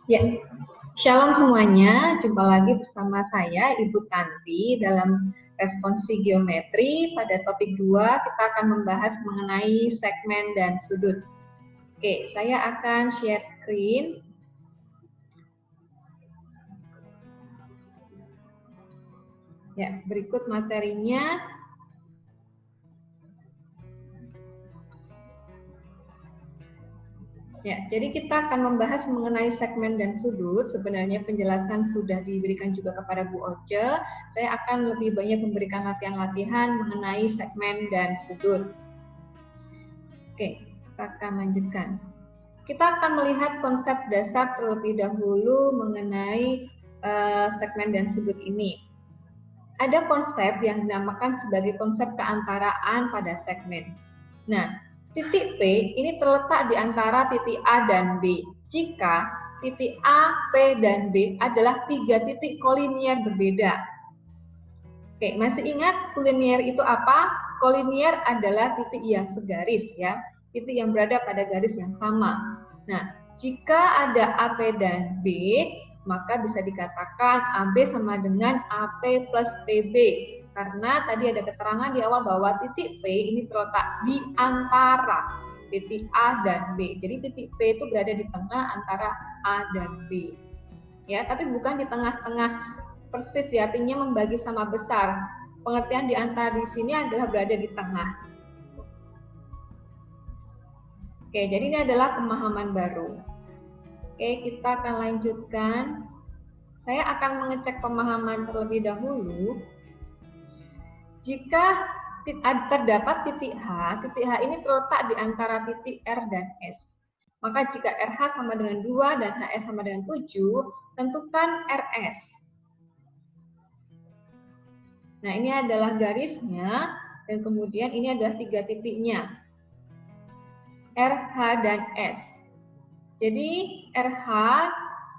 Ya, shalom semuanya. Jumpa lagi bersama saya, Ibu Tanti, dalam responsi geometri. Pada topik 2, kita akan membahas mengenai segmen dan sudut. Oke, saya akan share screen. Ya, berikut materinya. Ya, jadi kita akan membahas mengenai segmen dan sudut. Sebenarnya penjelasan sudah diberikan juga kepada Bu Oce. Saya akan lebih banyak memberikan latihan-latihan mengenai segmen dan sudut. Oke, kita akan lanjutkan. Kita akan melihat konsep dasar terlebih dahulu mengenai segmen dan sudut ini. Ada konsep yang dinamakan sebagai konsep keantaraan pada segmen. Nah, titik P ini terletak di antara titik A dan B. Jika titik A, P, dan B adalah 3 titik kolinier berbeda. Oke, masih ingat kolinier itu apa? Kolinier adalah titik yang segaris ya, titik yang berada pada garis yang sama. Nah, jika ada AP dan B, maka bisa dikatakan AB sama dengan AP plus PB. Karena tadi ada keterangan di awal bahwa titik P ini terletak di antara titik A dan B. Jadi titik P itu berada di tengah antara A dan B. Ya, tapi bukan di tengah-tengah persis ya, artinya membagi sama besar. Pengertian di antara di sini adalah berada di tengah. Oke, jadi ini adalah pemahaman baru. Oke, kita akan lanjutkan. Saya akan mengecek pemahaman terlebih dahulu. Jika terdapat titik H ini terletak di antara titik R dan S. Maka jika RH sama dengan 2 dan HS sama dengan 7, tentukan RS. Nah, ini adalah garisnya, dan kemudian ini adalah 3 titiknya, RH dan S. Jadi, RH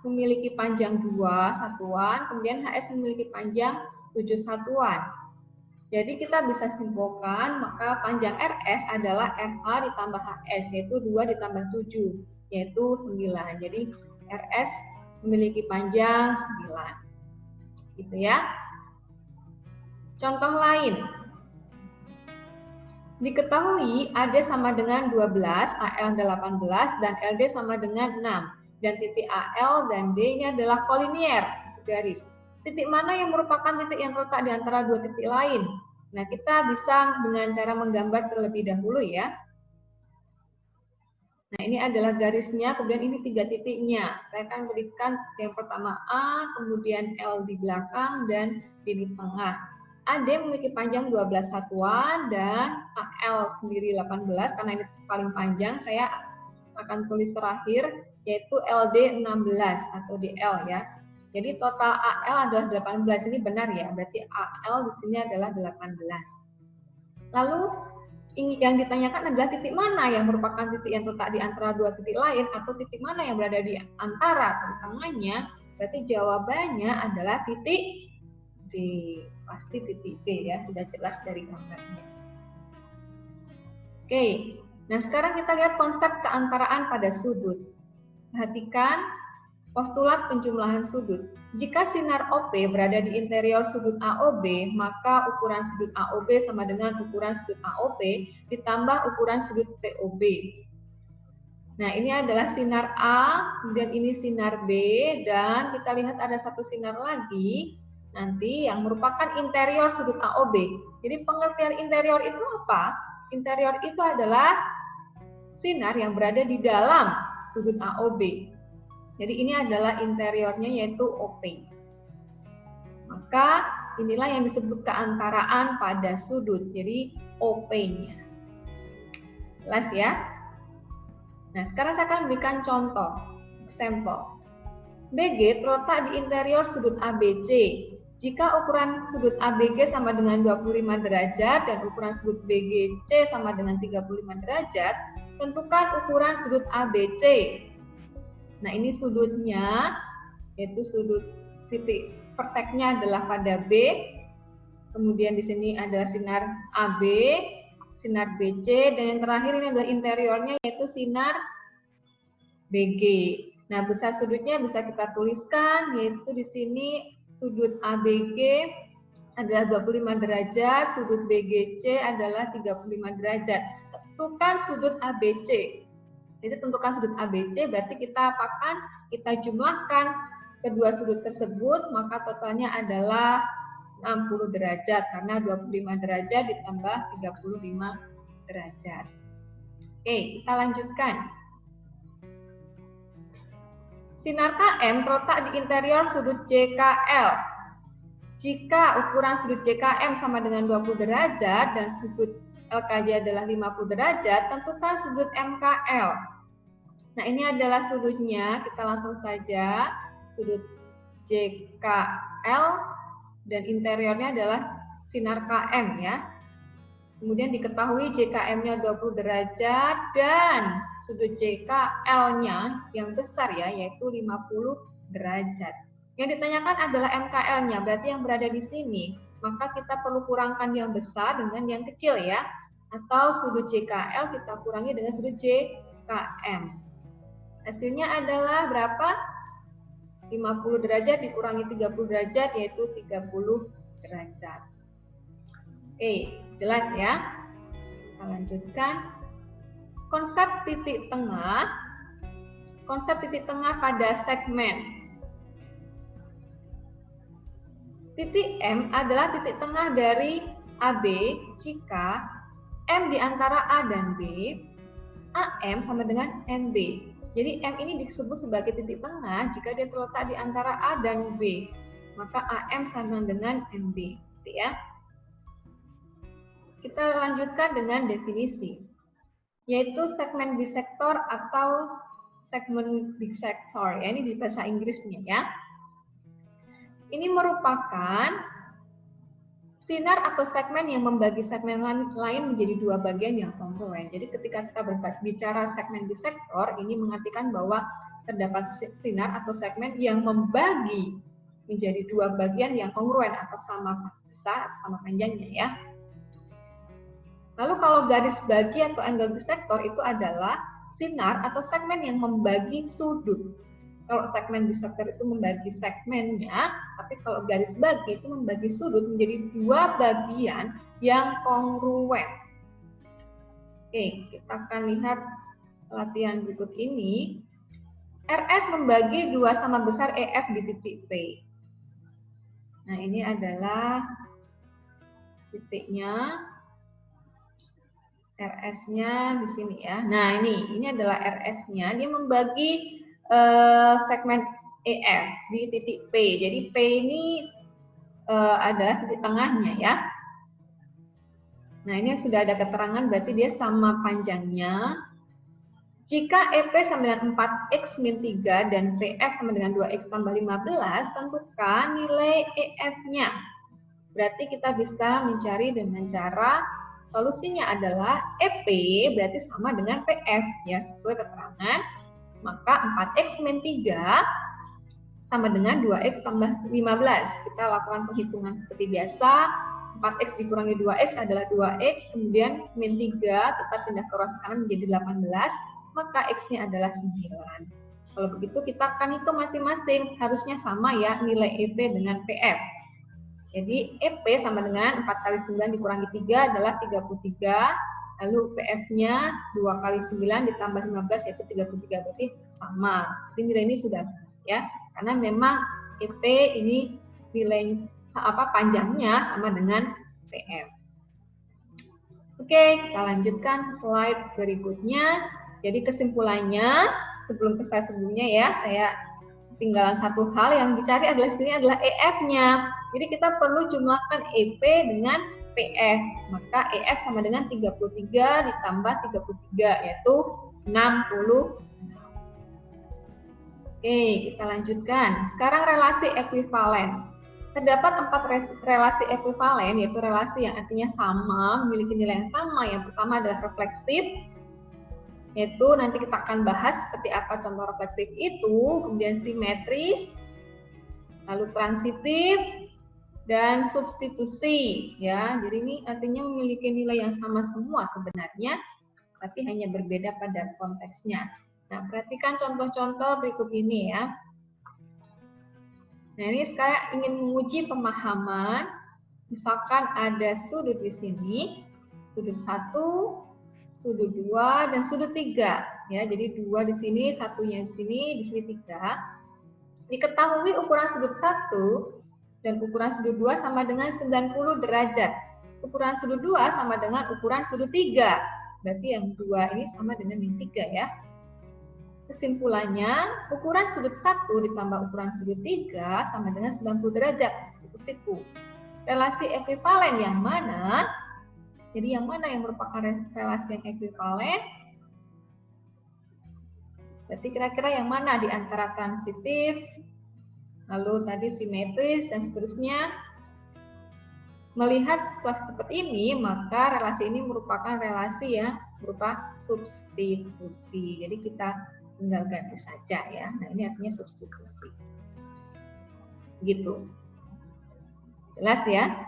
memiliki panjang 2 satuan, kemudian HS memiliki panjang 7 satuan. Jadi kita bisa simpulkan, maka panjang RS adalah RH ditambah HS, yaitu 2 ditambah 7, yaitu 9. Jadi RS memiliki panjang 9. Gitu ya. Contoh lain. Diketahui AD sama dengan 12, AL 18, dan LD sama dengan 6. Dan titik AL dan D ini adalah kolinier, segaris. Titik mana yang merupakan titik yang terletak di antara dua titik lain? Nah, kita bisa dengan cara menggambar terlebih dahulu ya. Nah, ini adalah garisnya, kemudian ini 3 titiknya. Saya akan berikan yang pertama A, kemudian L di belakang, dan D di tengah. AD memiliki panjang 12 satuan, dan AL sendiri 18, karena ini paling panjang, saya akan tulis terakhir, yaitu LD 16 atau DL ya. Jadi total AL adalah 18, ini benar ya, berarti AL di sini adalah 18. Lalu yang ditanyakan adalah titik mana yang merupakan titik yang terletak di antara dua titik lain, atau titik mana yang berada di antara atau di tengahnya. Berarti jawabannya adalah titik D. Pasti titik D ya, sudah jelas dari gambarnya. Oke, nah sekarang kita lihat konsep keantaraan pada sudut. Perhatikan postulat penjumlahan sudut. Jika sinar OP berada di interior sudut AOB, maka ukuran sudut AOB sama dengan ukuran sudut AOP ditambah ukuran sudut TOB. Nah, ini adalah sinar A, kemudian ini sinar B, dan kita lihat ada satu sinar lagi, nanti yang merupakan interior sudut AOB. Jadi pengertian interior itu apa? Interior itu adalah sinar yang berada di dalam sudut AOB. Jadi ini adalah interiornya, yaitu OP. Maka inilah yang disebut keantaraan pada sudut, jadi OP-nya. Jelas ya? Nah, sekarang saya akan berikan contoh, sampel. BG terletak di interior sudut ABC. Jika ukuran sudut ABG sama dengan 25 derajat dan ukuran sudut BGC sama dengan 35 derajat, tentukan ukuran sudut ABC. Nah, ini sudutnya, yaitu sudut titik verteknya adalah pada B. Kemudian di sini ada sinar AB, sinar BC, dan yang terakhir ini adalah interiornya, yaitu sinar BG. Nah, besar sudutnya bisa kita tuliskan, yaitu di sini sudut ABG adalah 25 derajat, sudut BGC adalah 35 derajat. Tentukan sudut ABC. Jadi tentukan sudut ABC, berarti kita apakan? Kita jumlahkan kedua sudut tersebut, maka totalnya adalah 60 derajat, karena 25 derajat ditambah 35 derajat. Oke, kita lanjutkan. Sinar KM terletak di interior sudut JKL. Jika ukuran sudut JKM sama dengan 20 derajat dan sudut LKJ adalah 50 derajat, tentukan sudut MKL. Nah, ini adalah sudutnya, kita langsung saja. Sudut JKL dan interiornya adalah sinar KM ya. Kemudian diketahui JKM-nya 20 derajat dan sudut JKL-nya yang besar ya, yaitu 50 derajat. Yang ditanyakan adalah MKL-nya, berarti yang berada di sini. Maka kita perlu kurangkan yang besar dengan yang kecil ya. Atau sudut JKL kita kurangi dengan sudut JKM. Hasilnya adalah berapa? 50 derajat dikurangi 30 derajat, yaitu 30 derajat. Oke, jelas ya? Kita lanjutkan. Konsep titik tengah. Konsep titik tengah pada segmen. Titik M adalah titik tengah dari AB jika M di antara A dan B, AM sama dengan MB. Jadi M ini disebut sebagai titik tengah jika dia terletak di antara A dan B. Maka AM sama dengan MB. Gitu ya. Kita lanjutkan dengan definisi. Yaitu segmen bisektor atau segmen bisector. Ya, ini di bahasa Inggrisnya ya. Ini merupakan sinar atau segmen yang membagi segmen lain menjadi dua bagian yang kongruen. Jadi ketika kita berbicara segmen bisektor, ini mengartikan bahwa terdapat sinar atau segmen yang membagi menjadi dua bagian yang kongruen atau sama besar atau sama panjangnya ya. Lalu kalau garis bagi atau angle bisektor itu adalah sinar atau segmen yang membagi sudut. Kalau segmen bisektor itu membagi segmennya, tapi kalau garis bagi itu membagi sudut menjadi dua bagian yang kongruen. Oke, kita akan lihat latihan berikut ini. RS membagi dua sama besar EF di titik P. Nah, ini adalah titiknya. RS-nya di sini ya. Nah, ini adalah RS-nya. Dia membagi segmen EF di titik P. Jadi P ini adalah titik tengahnya ya. Nah, ini sudah ada keterangan berarti dia sama panjangnya. Jika EP sama dengan 4X min 3 dan PF sama dengan 2X tambah 15, tentukan nilai EF-nya. Berarti kita bisa mencari dengan cara solusinya adalah EP berarti sama dengan PF ya, sesuai keterangan. Maka 4X min 3 sama dengan 2X tambah 15. Kita lakukan penghitungan seperti biasa. 4X dikurangi 2X adalah 2X. Kemudian min 3 kita pindah ke ruas kanan menjadi 18. Maka X-nya adalah 9. Kalau begitu kita akan hitung masing-masing. Harusnya sama ya nilai EP dengan PF. Jadi EP sama dengan 4 kali 9 dikurangi 3 adalah 33. Lalu PF-nya 2 kali 9 ditambah 15 yaitu 33, berarti sama. Jadi nilai ini sudah ya, karena memang EP ini nilai panjangnya sama dengan PF. Oke, kita lanjutkan slide berikutnya. Jadi kesimpulannya, sebelum ke slide sebelumnya ya, saya tinggalan satu hal yang dicari adalah sini adalah EF-nya. Jadi kita perlu jumlahkan EP dengan PF, maka EF sama dengan 33 ditambah 33 yaitu 60. Oke, kita lanjutkan. Sekarang relasi ekuivalen. Terdapat 4 relasi ekuivalen, yaitu relasi yang artinya sama, memiliki nilai yang sama. Yang pertama adalah refleksif, yaitu nanti kita akan bahas seperti apa contoh refleksif itu, kemudian simetris, lalu transitif, dan substitusi ya. Jadi ini artinya memiliki nilai yang sama semua sebenarnya, tapi hanya berbeda pada konteksnya. Nah, perhatikan contoh-contoh berikut ini ya. Nah, ini saya ingin menguji pemahaman. Misalkan ada sudut di sini, sudut 1, sudut 2, dan sudut 3. Ya, jadi 2 di sini, satunya di sini 3. Diketahui ukuran sudut 1 dan ukuran sudut 2 sama dengan 90 derajat. Ukuran sudut 2 sama dengan ukuran sudut 3. Berarti yang 2 ini sama dengan yang 3 ya. Kesimpulannya, ukuran sudut 1 ditambah ukuran sudut 3 sama dengan 90 derajat. Siku-siku. Relasi ekuivalen yang mana? Jadi yang mana yang merupakan relasi yang ekuivalen? Berarti kira-kira yang mana di antara transitif, lalu tadi simetris, dan seterusnya? Melihat situasi seperti ini, maka relasi ini merupakan relasi yang berupa substitusi. Jadi kita tinggal ganti saja ya. Nah, ini artinya substitusi. Gitu. Jelas ya?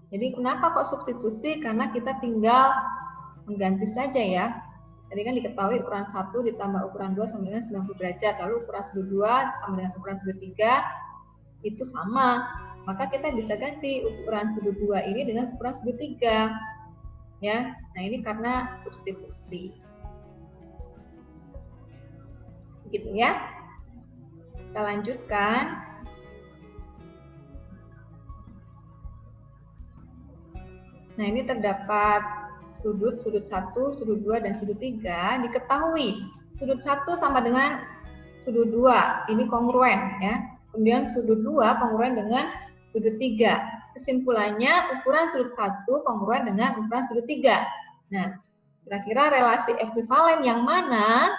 Jadi kenapa kok substitusi? Karena kita tinggal mengganti saja ya. Tadi kan diketahui ukuran 1 ditambah ukuran 2 sama dengan 90 derajat. Lalu ukuran sudut 2 sama dengan ukuran sudut 3 itu sama. Maka kita bisa ganti ukuran sudut 2 ini dengan ukuran sudut 3. Ya. Nah, ini karena substitusi. Gitu ya. Kita lanjutkan. Nah, ini terdapat sudut 1, sudut 2, dan sudut 3. Diketahui sudut 1 sama dengan sudut 2. Ini kongruen ya. Kemudian sudut 2 kongruen dengan sudut 3. Kesimpulannya ukuran sudut 1 kongruen dengan ukuran sudut 3. Nah, kira-kira relasi ekuivalen yang mana?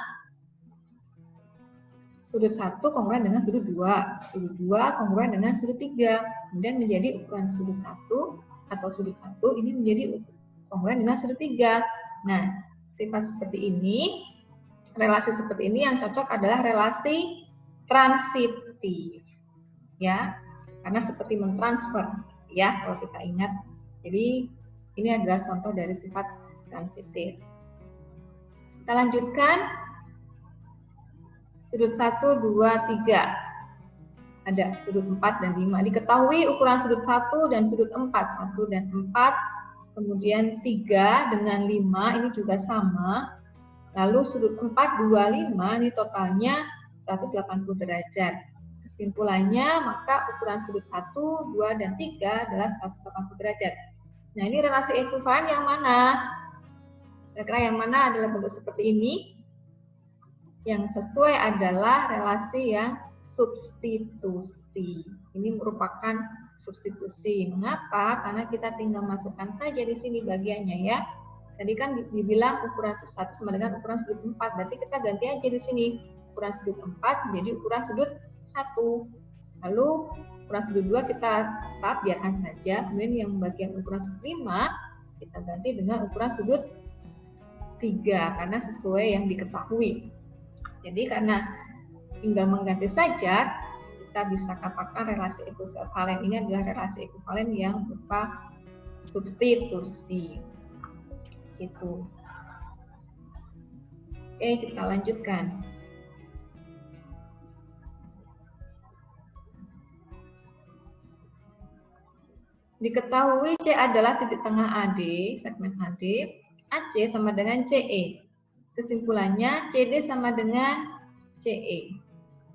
Sudut 1 kongruen dengan sudut 2. Sudut 2 kongruen dengan sudut 3. Kemudian menjadi ukuran sudut 1 atau sudut 1 ini menjadi kongruen dengan sudut 3. Nah, sifat seperti ini, relasi seperti ini yang cocok adalah relasi transitif. Ya, karena seperti mentransfer ya kalau kita ingat. Jadi ini adalah contoh dari sifat transitif. Kita lanjutkan. Sudut 1, 2, 3. Ada sudut 4 dan 5. Diketahui ukuran sudut 1 dan sudut 4. 1 dan 4. Kemudian 3 dengan 5 ini juga sama. Lalu sudut 4, 2, 5 ini totalnya 180 derajat. Kesimpulannya maka ukuran sudut 1, 2, dan 3 adalah 180 derajat. Nah, ini relasi ekuivalen yang mana? Kira-kira yang mana adalah bentuk seperti ini? Yang sesuai adalah relasi yang substitusi. Ini merupakan substitusi. Mengapa? Karena kita tinggal masukkan saja di sini bagiannya ya. Tadi kan dibilang ukuran sudut 1 sama dengan ukuran sudut 4. Berarti kita ganti aja di sini. Ukuran sudut 4 menjadi ukuran sudut 1. Lalu ukuran sudut 2 kita tetap biarkan saja. Kemudian yang bagian ukuran sudut 5 kita ganti dengan ukuran sudut 3 karena sesuai yang diketahui. Jadi karena tinggal mengganti saja, kita bisa katakan relasi ekuivalen ini adalah relasi ekuivalen yang berupa substitusi. Itu. Oke, kita lanjutkan. Diketahui C adalah titik tengah AD, segmen AD, AC sama dengan CE. Kesimpulannya CD sama dengan CE.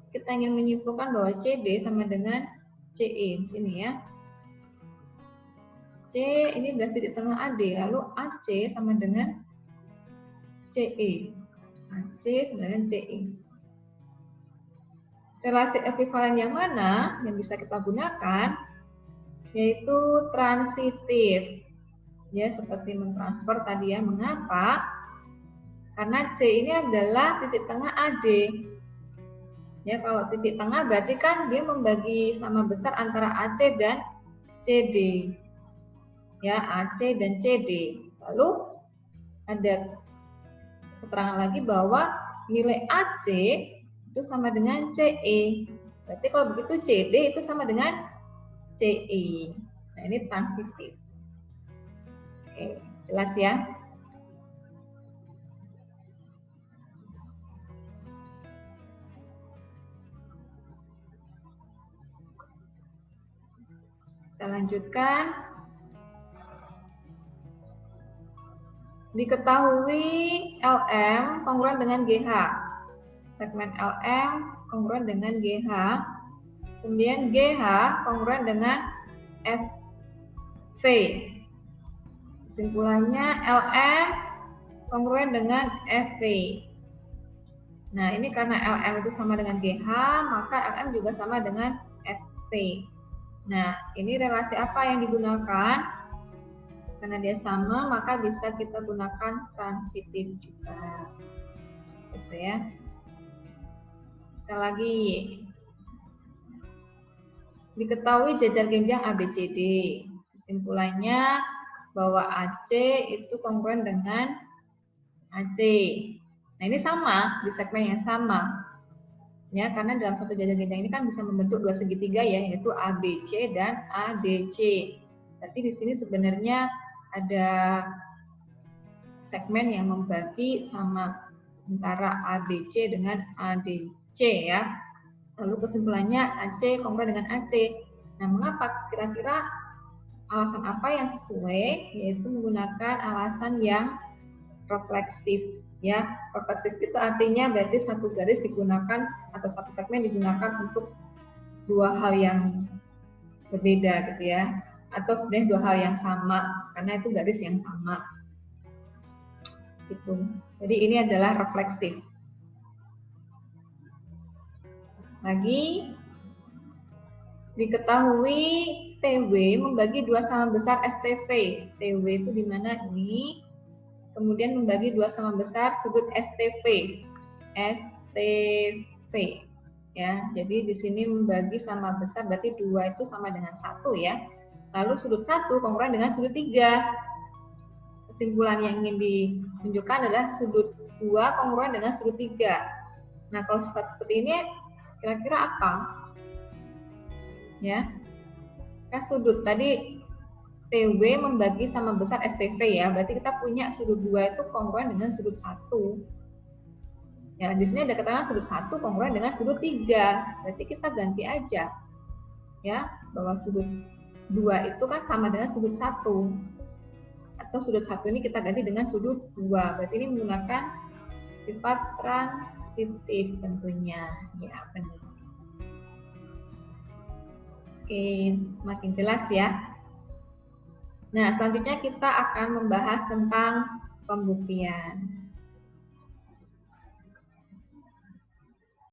Kita ingin menyimpulkan bahwa CD sama dengan CE di sini ya. C ini adalah titik tengah AD, lalu AC sama dengan CE. AC sama dengan CE. Relasi ekuivalen yang mana yang bisa kita gunakan? Yaitu transitif. Ya, seperti mentransfer tadi ya. Mengapa? Karena C ini adalah titik tengah AD. Ya, kalau titik tengah berarti kan dia membagi sama besar antara AC dan CD. Ya, AC dan CD. Lalu ada keterangan lagi bahwa nilai AC itu sama dengan CE. Berarti kalau begitu CD itu sama dengan CE. Nah, ini transitif. Oke, jelas ya? Kita lanjutkan. Diketahui LM kongruen dengan GH. Segmen LM kongruen dengan GH. Kemudian GH kongruen dengan FV. Kesimpulannya LM kongruen dengan FV. Nah, ini karena LM itu sama dengan GH, maka LM juga sama dengan FV. Nah, ini relasi apa yang digunakan? Karena dia sama, maka bisa kita gunakan transitif juga. Gitu ya. Kita lagi. Diketahui jajar genjang ABCD. Kesimpulannya bahwa AC itu kongruen dengan AC. Nah, ini sama di segmen yang sama. Ya, karena dalam satu jajar genjang ini kan bisa membentuk dua segitiga ya, yaitu ABC dan ADC. Berarti di sini sebenarnya ada segmen yang membagi sama antara ABC dengan ADC ya. Lalu kesimpulannya AC kongruen dengan AC. Nah, mengapa? Kira-kira alasan apa yang sesuai? Yaitu menggunakan alasan yang refleksif ya. Refleksif itu artinya berarti satu garis digunakan atau satu segmen digunakan untuk dua hal yang berbeda gitu ya. Atau sebenarnya dua hal yang sama karena itu garis yang sama. Gitu. Jadi ini adalah refleksif. Lagi diketahui TW membagi dua sama besar STV. TW itu di mana ini? Kemudian membagi dua sama besar sudut STV. STV. Ya, jadi di sini membagi sama besar berarti 2 itu sama dengan 1 ya. Lalu sudut 1 kongruen dengan sudut 3. Kesimpulan yang ingin ditunjukkan adalah sudut 2 kongruen dengan sudut 3. Nah, kalau sifat seperti ini kira-kira apa? Ya. Kan sudut tadi TW membagi sama besar STV ya. Berarti kita punya sudut 2 itu kongruen dengan sudut 1. Ya, di sini ada keterangan sudut 1 kongruen dengan sudut 3. Berarti kita ganti aja. Ya, bahwa sudut 2 itu kan sama dengan sudut 1. Atau sudut 1 ini kita ganti dengan sudut 2. Berarti ini menggunakan sifat transitif tentunya. Ya, benar. Oke, makin jelas ya. Nah, selanjutnya kita akan membahas tentang pembuktian.